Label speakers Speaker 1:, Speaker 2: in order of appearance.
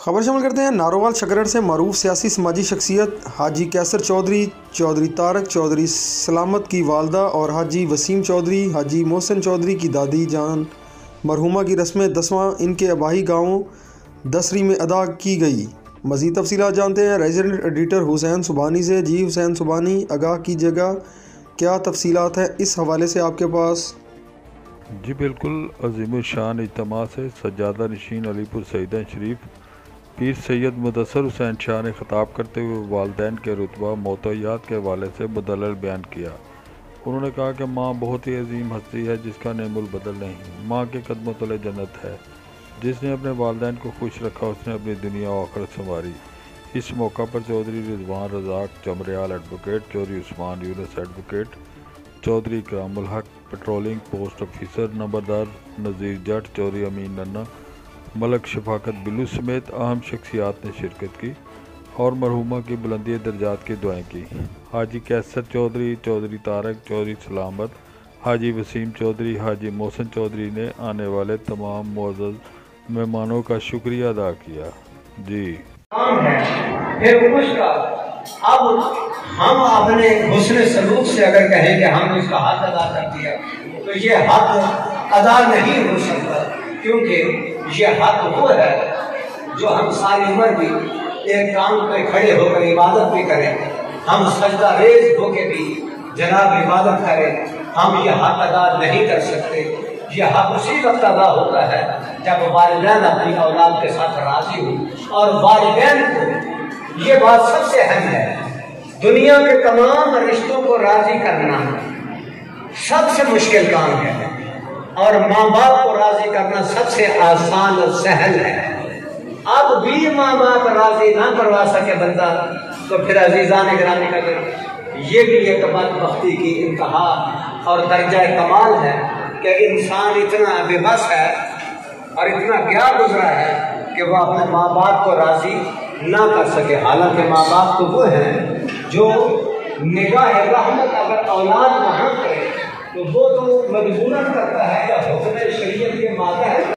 Speaker 1: खबर शामिल करते हैं। नारोवाल शकरड़ से मरूफ सियासी समाजी शख्सियत हाजी कैसर चौधरी, चौधरी तारक चौधरी सलामत की वालदा और हाजी वसीम चौधरी, हाजी मोहसिन चौधरी की दादी जान मरहुमा की रस्में 10वां इनके आबाई गाँव दसरी में अदा की गई। मज़ीद तफसीलात जानते हैं रेजिडेंट एडिटर हुसैन सुबानी से। जी हुसैन सुबानी, आगाह कीजिएगा, क्या तफसीलात हैं इस हवाले से आपके पास?
Speaker 2: जी बिल्कुल, अज़ीमुशान इज्तिमा से सज्जादा नशीन अलीपुर सईदा शरीफ पीर सैयद मुदस्सर हुसैन शाह ने ख़िताब करते हुए वालिदैन के रुतबा मोतैयात के हवाले से मुदल्लल बयान किया। उन्होंने कहा कि माँ बहुत ही अजीम हस्ती है जिसका नेमुल बदल नहीं। माँ के कदमों तले जन्नत है। जिसने अपने वालिदैन को खुश रखा उसने अपनी दुनिया और आखिरत संवारी। इस मौका पर चौधरी रिजवान रज़ाक चमरियाल एडवोकेट, चौधरी उस्मान यूनुस एडवोकेट, चौधरी इकरामुल हक पेट्रोलिंग पोस्ट ऑफिसर नंबरदार नज़ीर जट, चौधरी अमीन नन्ना, मलक शफाकत बिल्लू समेत अहम शख्सियात ने शिरकत की और मरहुमा की बुलंदी दर्जात की दुआएं की। हाजी कैसर चौधरी, चौधरी तारक चौधरी सलामत, हाजी वसीम चौधरी, हाजी मोहसिन चौधरी ने आने वाले तमाम मुअज़्ज़ज़ मेहमानों का शुक्रिया अदा किया। जी
Speaker 3: फिर उसका अब हम अपने हुस्न सलूक से अगर कहें कि हमने इसका हक अदा कर दिया तो ये हक अदा नहीं हो सकता, क्योंकि ये हक वो है जो हम सारी उम्र भी एक काम पे खड़े होकर इबादत भी करें, हम सजदा रेज होकर भी जनाब इबादत करें, हम ये हक अदा नहीं कर सकते। ये हक उसी वक्त अदा होता है जब वालिदैन अपनी औलाद के साथ राजी हो। और वालिदैन को ये बात सबसे अहम है, दुनिया के तमाम रिश्तों को राजी करना सबसे मुश्किल काम है और माँ बाप को राजी करना सबसे आसान और सहल है। अब भी माँ बाप राजी ना करवा सके बंदा तो फिर अजीजान गिरामी का ये भी एक बदबख्ती की इंतहा और दर्जा कमाल है कि इंसान इतना बेबस है और इतना क्या गुजरा है कि वह अपने माँ बाप को राजी ना कर सके। हालांकि माँ बाप तो वो हैं जो निगाह रहमत अगर औलाद वहाँ करे तो वो तो मजबूरन करता है या हुक्म शरीयत के मादा है।